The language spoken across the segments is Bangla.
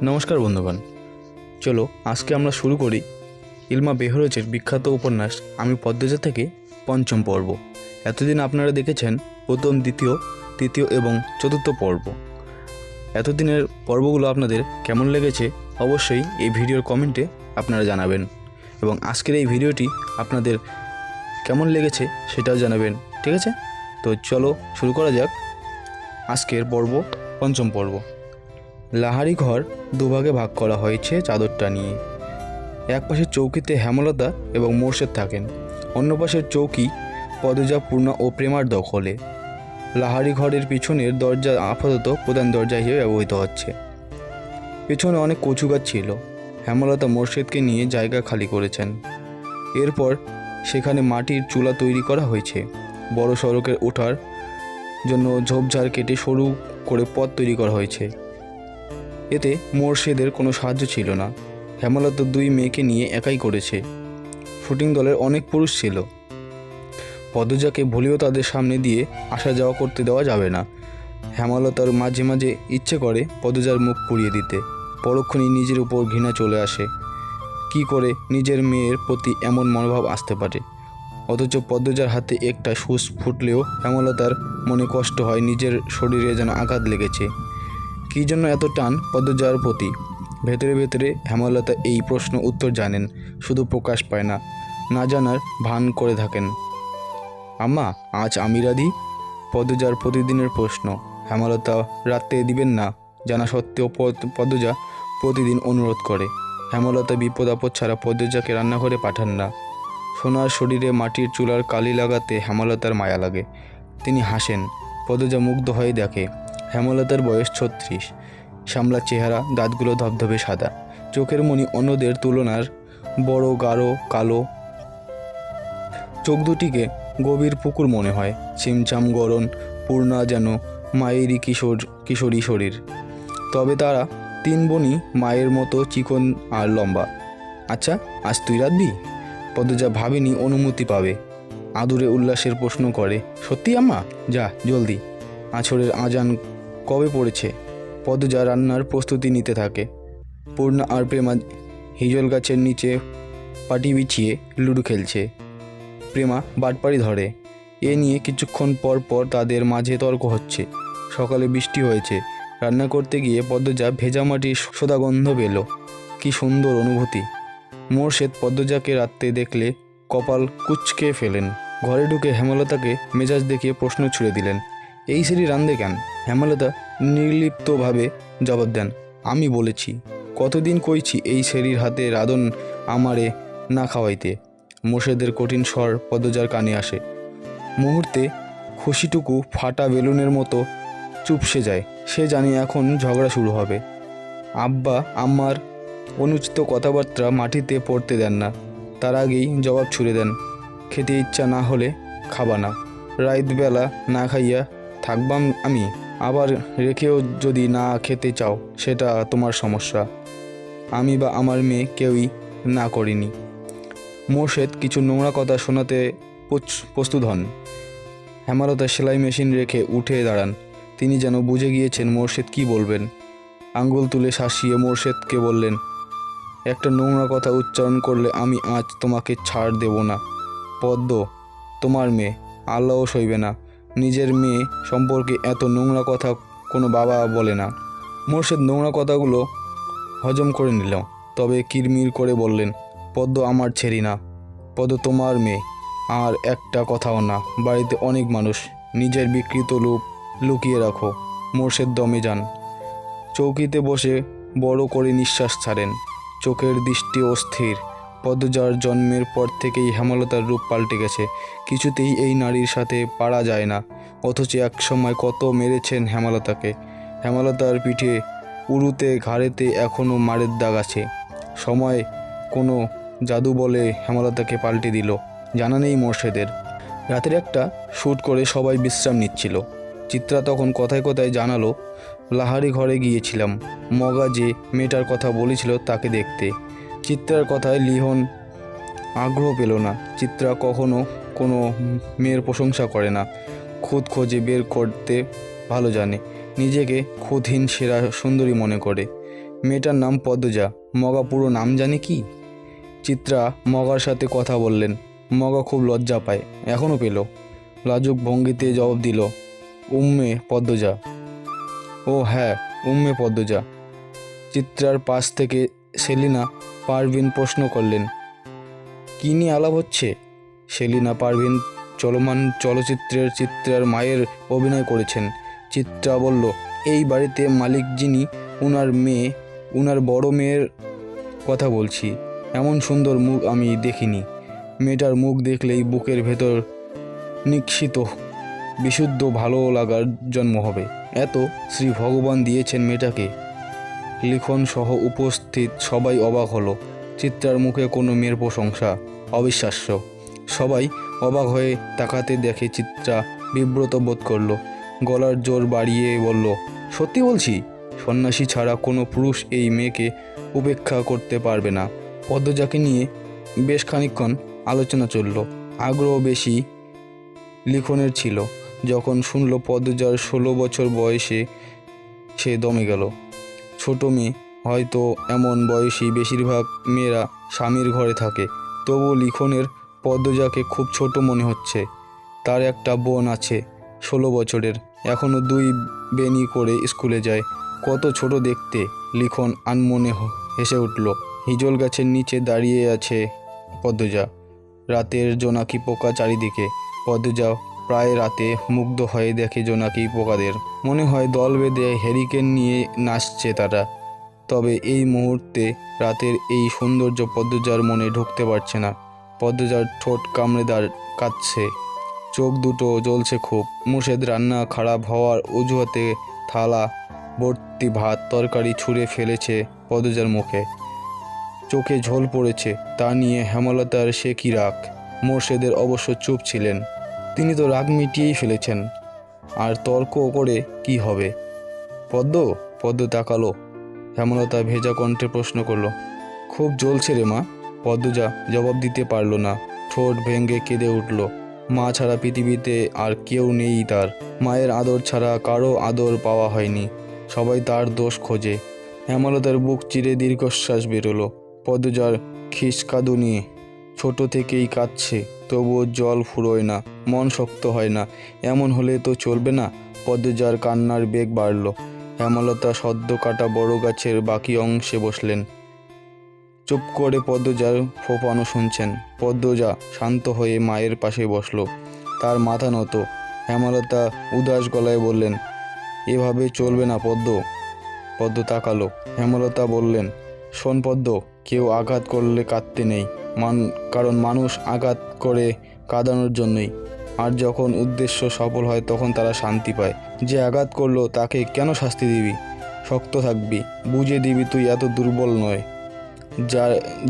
নমস্কার বন্ধুগণ, চলো আজকে আমরা শুরু করি ইলমা বেহরোজের বিখ্যাত উপন্যাস আমি পদ্মজা থেকে পঞ্চম পর্ব। এতদিন আপনারা দেখেছেন প্রথম, দ্বিতীয়, তৃতীয় এবং চতুর্থ পর্ব। এতদিনের পর্বগুলো আপনাদের কেমন লেগেছে অবশ্যই এই ভিডিওর কমেন্টে আপনারা জানাবেন, এবং আজকের এই ভিডিওটি আপনাদের কেমন লেগেছে সেটাও জানাবেন। ঠিক আছে, তো চলো শুরু করা যাক আজকের পর্ব, পঞ্চম পর্ব। লাহারি ঘর দুভাগে ভাগ করা হয়েছে চাদরটা নিয়ে। এক পাশের চৌকিতে হেমলতা এবং মোর্শেদ থাকেন, অন্য পাশের চৌকি পদজা, পূর্ণা ও প্রেমার দখলে। লাহারি ঘরের পিছনের দরজা আপাতত প্রধান দরজা হিসেবে ব্যবহৃত হচ্ছে। পেছনে অনেক কচু গাছ ছিল। হেমলতা মোর্শেদকে নিয়ে জায়গা খালি করেছেন। এরপর সেখানে মাটির চুলা তৈরি করা হয়েছে। বড় সড়কের ওঠার জন্য ঝোপঝাড় কেটে সরু করে পথ তৈরি করা হয়েছে। এতে মোর্শেদের কোনো সাহায্য ছিল না। হেমলতা দুই মেয়েকে নিয়ে একাই করেছে। শুটিং দলের অনেক পুরুষ ছিল। পদ্মজাকে ভুলেও তাদের সামনে দিয়ে আসা যাওয়া করতে দেওয়া যাবে না। হেমলতার মাঝে মাঝে ইচ্ছে করে পদ্মজার মুখ পুড়িয়ে দিতে। পরক্ষণেই নিজের উপর ঘৃণা চলে আসে। কি করে নিজের মেয়ের প্রতি এমন মনোভাব আসতে পারে? অথচ পদ্মজার হাতে একটা সুচ ফুটলেও হেমলতার মনে কষ্ট হয়, নিজের শরীরে যেন আঘাত লেগেছে। কী জন্য এত টান পদ্মজার প্রতি? ভেতরে ভেতরে হেমলতা এই প্রশ্ন উত্তর জানেন, শুধু প্রকাশ পায় না, না জানার ভান করে থাকেন। আম্মা, আজ আমি রাধি? পদ্মজার প্রতিদিনের প্রশ্ন। হেমলতা রাত্রে দিবেন না জানা সত্ত্বেও পদ্মজা প্রতিদিন অনুরোধ করে। হেমলতা বিপদ আপদ ছাড়া পদ্মজাকে রান্নাঘরে পাঠান না। সোনার শরীরে মাটির চুলার কালি লাগাতে হেমলতার মায়া লাগে। তিনি হাসেন। পদ্মজা মুগ্ধ হয়ে দেখে হেমলতার বয়স 36। শ্যামলা চেহারা, দাঁতগুলো ধবধবে সাদা, চোখের মণি অন্যদের তুলনার বড় গাঢ় কালো। চোখ দুটিকে গভীর পুকুর মনে হয়। ছিমছাম গড়ন, পূর্ণা যেন মায়েরই কিশোরী শরীর। তবে তারা তিন বোনই মায়ের মতো চিকন আর লম্বা। আচ্ছা, আজ তুই রাঁধবি? পদ্মজা ভাবেনি অনুমতি পাবে। আদুরে উল্লাসের প্রশ্ন করে, সত্যি আম্মা? যা জলদি। আছরের আজান কবে পড়েছে? পদ্মজা রান্নার প্রস্তুতি নিতে থাকে। পূর্ণা আর প্রেমা হিজল গাছের নিচে পাটি বিছিয়ে লুডো খেলছে। প্রেমা বাটপাড়ি ধরে। এ নিয়ে কিছুক্ষণ পর পর তাদের মাঝে তর্ক হচ্ছে। সকালে বৃষ্টি হয়েছে। রান্না করতে গিয়ে পদ্মজা ভেজা মাটির সোদা গন্ধ পেল। কি সুন্দর অনুভূতি! মোর্শেদ পদ্মজাকে রাত্রে দেখলে কপাল কুঁচকে ফেলেন। ঘরে ঢুকে হেমলতাকে মেজাজ দেখিয়ে প্রশ্ন ছুড়ে দিলেন, এই সেরি রান্ধে কেন? হেমলতা নির্লিপ্তভাবে জবাব দেন, আমি বলেছি, কতদিন কইছি এই সেরির হাতে রাঁধন আমারে না খাওয়াইতে। মোর্শেদের কঠিন স্বর পদ্মজার কানে আসে। মুহূর্তে খুশিটুকু ফাটা বেলুনের মতো চুপসে যায়। সে জানে এখন ঝগড়া শুরু হবে। আব্বা আম্মার অনুচিত কথাবার্তা মাটিতে পড়তে দেন না। তার আগেই জবাব ছুড়ে দেন, খেতে ইচ্ছা না হলে খাবা না। রাতবেলা না খাইয়া থাকবাম আমি, আবার রেখেও যদি না খেতে চাও সেটা তোমার সমস্যা। আমি বা আমার মেয়ে কেউই না করিনি। মোর্শেদ কিছু নোংরা কথা শোনাতে প্রস্তুত হন। হেমলতা সেলাই মেশিন রেখে উঠে দাঁড়ান। তিনি যেন বুঝে গিয়েছেন মোর্শেদ কী বলবেন। আঙ্গুল তুলে শাসিয়ে মোর্শেদকে বললেন, একটা নোংরা কথা উচ্চারণ করলে আমি আজ তোমাকে ছাড় দেব না। পদ্ম তোমার মেয়ে, আল্লাহও সইবে না। নিজের মেয়ে সম্পর্কে এত নোংরা কথা কোনো বাবা বলে না। মোর্শেদ নোংরা কথাগুলো হজম করে নিল, তবে কিরমির করে বললেন, পদ্ম আমার ছেড়ি না। পদ্ম তোমার মেয়ে, আর একটা কথাও না। বাড়িতে অনেক মানুষ, নিজের বিকৃত রূপ লুকিয়ে রাখো। মোর্শেদ দমে যান। চৌকিতে বসে বড় করে নিঃশ্বাস ছাড়েন। চোখের দৃষ্টি অস্থির। পদ্মজার জন্মের পর থেকেই হেমলতার রূপ পাল্টে গেছে। কিছুতেই এই নারীর সাথে পারা যায় না। অথচ এক সময় কত মেরেছেন হেমলতাকে। হেমলতার পিঠে, উরুতে, ঘাড়েতে এখনও মারের দাগ আছে। সময় কোনো জাদু বলে হেমলতাকে পাল্টে দিল, জানা নেই মোর্শেদের। রাতের একটা শ্যুট করে সবাই বিশ্রাম নিচ্ছিল। চিত্রা তখন কথায় কথায় জানালো, লাহারি ঘরে গিয়েছিলাম। মগা যে মেয়েটার কথা বলেছিল তাকে দেখতে। চিত্রার কথায় লিখন আগ্রহ পেল না। চিত্রা কখনো কোনো মেয়ের প্রশংসা করে না, খুদ খোঁজে বের করতে ভালো জানে। নিজেকে খুদহীন সেরা সুন্দরী মনে করে। মেয়েটার নাম পদ্মজা। মগা পুরো নাম জানে কি? চিত্রা মগার সাথে কথা বললেন। মগা খুব লজ্জা পায়, এখনও পেল। লাজুক ভঙ্গিতে জবাব দিল, উম্মে পদ্মজা। ও হ্যাঁ, উম্মে পদ্মজা। চিত্রার পাশ থেকে সেলিনা পারভিন প্রশ্ন করলেন, কী নিয়ে আলাপ হচ্ছে? সেলিনা পারভিন চলমান চলচ্চিত্রের চিত্রার মায়ের অভিনয় করেছেন। চিত্রা বলল, এই বাড়িতে মালিক যিনি, উনার বড় মেয়ের কথা বলছি। এমন সুন্দর মুখ আমি দেখিনি। মেয়েটার মুখ দেখলেই বুকের ভেতর নিঃসৃত বিশুদ্ধ ভালো লাগার জন্ম হবে। এত শ্রী ভগবান দিয়েছেন মেয়েটাকে। লিখন সহ উপস্থিত সবাই অবাক হলো। চিত্রার মুখে কোনো মেয়ের প্রশংসা, অবিশ্বাস্য। সবাই অবাক হয়ে তাকাতে দেখে চিত্রা বিব্রত বোধ করল। গলার জোর বাড়িয়ে বলল, সত্যি বলছি, সন্ন্যাসী ছাড়া কোনো পুরুষ এই মেয়েকে উপেক্ষা করতে পারবে না। পদ্মজাকে নিয়ে বেশ খানিকক্ষণ আলোচনা চলল। আগ্রহ বেশি লিখনের ছিল। যখন শুনল পদ্মজার 16 বছর বয়সে, সে দমে গেল। ছোট মেয়ে, হয়তো এমন বয়সী বেশিরভাগ মেয়েরা স্বামীর ঘরে থাকে। তবু লিখনের পদ্মজাকে খুব ছোট মনে হচ্ছে। তার একটা বোন আছে 16 বছরের, এখনও 2 বেনি করে স্কুলে যায়। কত ছোট দেখতে! লিখন আনমনে হেসে উঠল। হিজল গাছের নিচে দাঁড়িয়ে আছে পদ্মজা। রাতের জোনাকি পোকা চারিদিকে। পদ্মজা প্রায় রাতে মুগ্ধ হয়ে দেখে জোনাকি পোকাদের। মনে হয় দল বেঁধে হেরিকেন নিয়ে নাচছে তারা। তবে এই মুহূর্তে রাতের এই সৌন্দর্য পদ্মজার মনে ঢুকতে পারছে না। পদ্মজার ঠোঁট কামড়ে কাঁদছে, চোখ দুটো জ্বলছে খুব। মুর্শেদ রান্না খারাপ হওয়ার অজুহাতে থালা ভর্তি ভাত তরকারি ছুঁড়ে ফেলেছে পদ্মজার মুখে। চোখে ঝোল পড়েছে। তা নিয়ে হেমলতার সে কি রাগ? মোর্শেদের অবশ্য চুপ ছিলেন। তিনি তো রাগ মিটিয়েই ফেলেছেন। আর তর্ক করে কি হবে? পদ্ম তাকালো। হেমলতা ভেজা কণ্ঠে প্রশ্ন করলো, খুব জ্বলছে রে মা? পদ্মজা জবাব দিতে পারল না। ঠোঁট ভেঙে কেঁদে উঠল। মা ছাড়া পৃথিবীতে আর কেউ নেই তার। মায়ের আদর ছাড়া কারো আদর পাওয়া হয়নি। সবাই তার দোষ খোঁজে। হেমলতার বুক চিরে দীর্ঘশ্বাস বেরোলো। পদ্মজার খিসকাঁদুনি। ছোট থেকেই কাঁদছে, তবুও জল ফুরোয় না, মন শক্ত হয় না। এমন হলে তো চলবে না। পদ্মজার কান্নার বেগ বাড়ল। হেমলতা সদ্য কাটা বড় গাছের বাকি অংশে বসলেন। চুপ করে পদ্মজার ফোঁপানো শুনছেন। পদ্মজা শান্ত হয়ে মায়ের পাশে বসল। তার মাথা নত। হেমলতা উদাস গলায় বললেন, এভাবে চলবে না পদ্ম তাকালো। হেমলতা বললেন, শোন পদ্ম, কেউ আঘাত করলে কাঁদতে নেই। কারণ মানুষ আঘাত করে কাঁদানোর জন্যই। আর যখন উদ্দেশ্য সফল হয় তখন তারা শান্তি পায়। যে আঘাত করলো তাকে কেন শাস্তি দিবি? শক্ত থাকবি, বুঝে দিবি তুই এত দুর্বল নয়।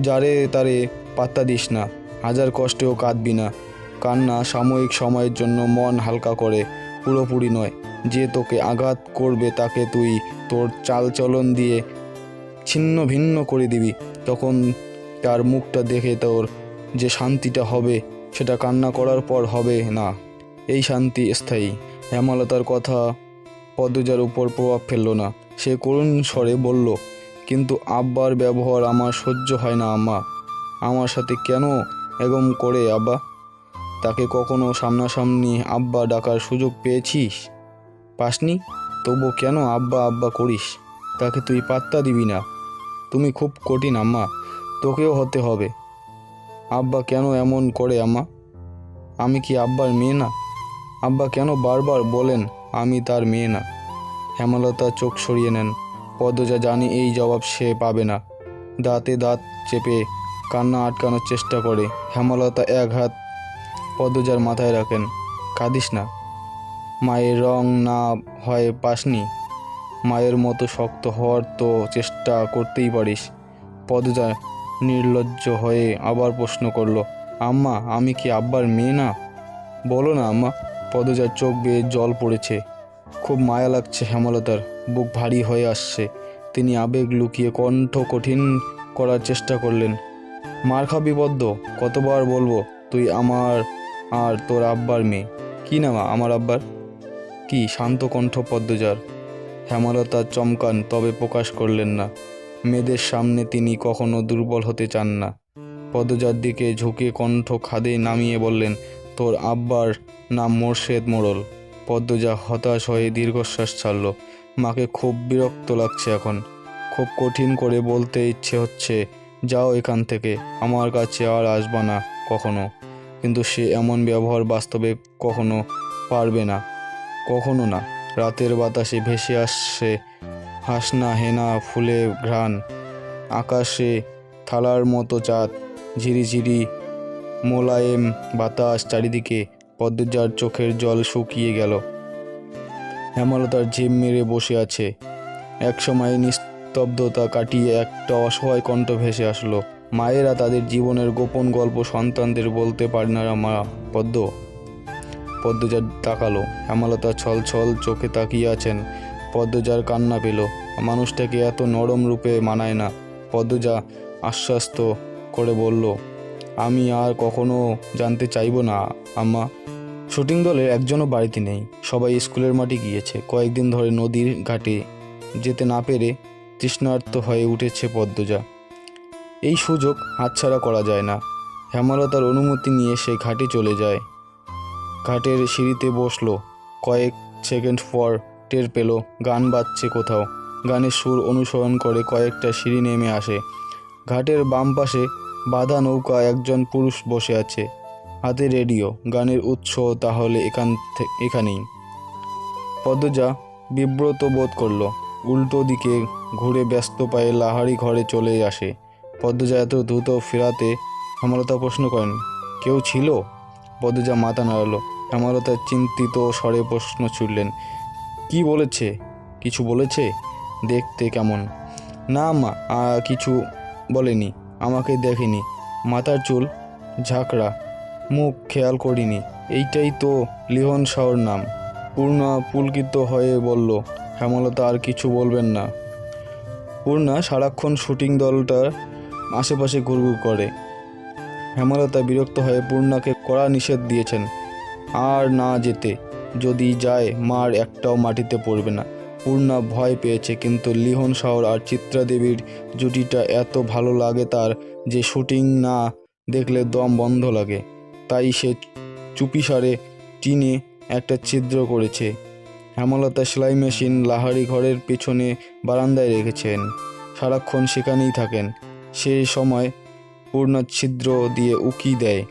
যারে তারে পাত্তা দিস না। হাজার কষ্টেও কাঁদবি না। কান্না সাময়িক সময়ের জন্য মন হালকা করে, পুরোপুরি নয়। যে তোকে আঘাত করবে তাকে তুই তোর চালচলন দিয়ে ছিন্ন ভিন্ন করে দিবি। তখন তার মুখটা দেখে তোর যে শান্তিটা হবে, সেটা কান্না করার পর হবে না। এই শান্তি স্থায়ী। হেমলতার কথা পদ্মজার উপর প্রভাব ফেলল না। সে করুণ স্বরে বলল, কিন্তু আব্বার ব্যবহার আমার সহ্য হয় না আম্মা। আমার সাথে কেন এরকম করে আব্বা? তাকে কখনো সামনাসামনি আব্বা ডাকার সুযোগ পেয়েছিস? পাসনি? তবু কেন আব্বা আব্বা করিস? তাকে তুই পাত্তা দিবি না। তুমি খুব কঠিন আম্মা, তোকেও হতে হবে। আব্বা কেন এমন করে আম্মা? আমি কি আব্বার মেয়ে না? আব্বা কেন বারবার বলেন আমি তার মেয়ে না? হেমলতা চোখ সরিয়ে নেন। পদ্মজা জানে এই জবাব সে পাবে না। দাঁতে দাঁত চেপে কান্না আটকানোর চেষ্টা করে। হেমলতা এক হাত পদ্মজার মাথায় রাখেন। কাঁদিস না। মায়ের রং না হয় পাসনি, মায়ের মতো শক্ত হওয়ার তো চেষ্টা করতেই পারিস। পদ্মজা নির্লজ্জ হয়ে আবার প্রশ্ন করল, আম্মা আমি কি আব্বার মেয়ে না? বলো না আম্মা। পদ্মজার চোখ বেয়ে জল পড়েছে। খুব মায়া লাগছে হেমলতার। বুক ভারী হয়ে আসছে। তিনি আবেগ লুকিয়ে কণ্ঠ কঠিন করার চেষ্টা করলেন। মার খাবি পদ্ম? কতবার বলবো তুই আমার আর তোর আব্বার মেয়ে? কি নাম আমার আব্বার? কি? শান্ত কণ্ঠ পদ্মজার। হেমলতা চমকান, তবে প্রকাশ করলেন না। মেয়েদের সামনে তিনি কখনো দুর্বল হতে চান না। পদ্মজার দিকে ঝুঁকে কণ্ঠ খাদে নামিয়ে বললেন, তোর আব্বার নাম মোর্শেদ মোড়ল। পদ্মজা হতাশ হয়ে দীর্ঘশ্বাস ছাড়ল। মাকে খুব বিরক্ত লাগছে এখন। খুব কঠিন করে বলতে ইচ্ছে হচ্ছে, যাও এখান থেকে, আমার কাছে আর আসবা না কখনো। কিন্তু সে এমন ব্যবহার বাস্তবে কখনো পারবে না, কখনো না। রাতের বাতাসে ভেসে আসছে হাসনা হেনা ফুলে ঘ্রাণ, আকাশে থালার মতো চাঁদ, ঝিরিঝিরি মোলায়েম বাতাস চারিদিকে। পদ্মজার চোখের জল শুকিয়ে গেল। হেমলতার ঝিম মেরে বসে আছে। একসময় নিস্তব্ধতা কাটিয়ে একটা অসহায় কণ্ঠ ভেসে আসলো, মায়েরা তাদের জীবনের গোপন গল্প সন্তানদের বলতে পারে না মা পদ্ম। পদ্মজা তাকালো। হেমলতা ছল ছল চোখে তাকিয়ে আছেন। পদ্মজার কান্না পেল। মানুষটাকে এত নরম রূপে মানায় না। পদ্মজা আশ্বস্ত করে বলল, আমি আর কখনো জানতে চাইবো না আম্মা। শুটিং দলের একজনও বাড়িতে নেই, সবাই স্কুলের মাঠে গিয়েছে। কয়েকদিন ধরে নদীর ঘাটে যেতে না পেরে তৃষ্ণার্ত হয়ে উঠেছে পদ্মজা। এই সুযোগ হাতছাড়া করা যায় না। হেমলতার অনুমতি নিয়ে সে ঘাটে চলে যায়। ঘাটের সিঁড়িতে বসলো। কয়েক সেকেন্ড পর টের পেল গান বাজছে কোথাও। গানের সুর অনুসরণ করে কয়েকটা সিঁড়ি নেমে আসে। ঘাটের বাম পাশে বাঁধা নৌকা একজন পুরুষ বসে আছে, হাতে রেডিও। গানের উৎস তাহলে এখানেই। পদ্মজা বিব্রত বোধ করল। উল্টো দিকে ঘুরে ব্যস্ত পায়ে লাহারি ঘরে চলে আসে। পদ্মজা এত দ্রুত ফেরাতে হেমলতা প্রশ্ন করেন, কেউ ছিল? পদ্মজা মাথা নাড়ালো। হেমলতা চিন্তিত স্বরে প্রশ্ন ছুড়লেন, কি বলেছে? কিছু বলেছে? দেখতে কেমন? না মা, কিছু বলেনি। আমাকে দেখেনি। মাথার চুল ঝাঁকড়া, মুখ খেয়াল করিনি। এইটাই তো লিখন শাহর নাম। পূর্ণা পুলকিত হয়ে বলল। হেমলতা আর কিছু বলবেন না। পূর্ণা সারাক্ষণ শুটিং দলটার আশেপাশে ঘুরঘুর করে। হেমলতা বিরক্ত হয়ে পূর্ণাকে কড়া নিষেধ দিয়েছেন আর না যেতে। যদি যায় মার একটাও মাটিতে পড়বে না। পূর্ণা ভয় পেয়েছে, কিন্তু লিখন শাহর আর চিত্রা দেবীর জুটিটা এত ভালো লাগে তার যে শুটিং না দেখলে দম বন্ধ লাগে। তাই সে চুপিসারে টিনে একটা ছিদ্র করেছে। হেমলতা সেলাই মেশিন লাহারি ঘরের পেছনে বারান্দায় রেখেছেন। সারাক্ষণ সেখানেই থাকেন। সে সময় পূর্ণা ছিদ্র দিয়ে উকি দেয়,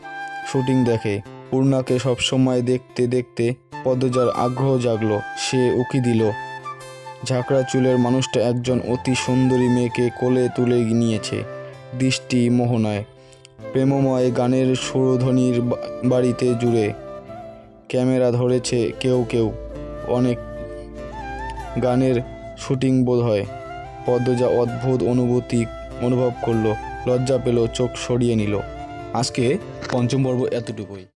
শুটিং দেখে। পূর্ণাকে সবসময় দেখতে দেখতে পদ্মজার আগ্রহ জাগলো। সে উকি দিল। ঝাঁকড়া চুলের মানুষটা একজন অতি সুন্দরী মেয়েকে কোলে তুলে নিয়েছে। দৃষ্টি মোহনায় প্রেমময় গানের সুরধ্বনির বাড়িতে জুড়ে। ক্যামেরা ধরেছে কেউ কেউ, অনেক গানের শুটিং বোধ হয়। পদ্মজা অদ্ভুত অনুভূতি অনুভব করলো, লজ্জা পেল, চোখ সরিয়ে নিল। আজকে পঞ্চম পর্ব এতটুকুই।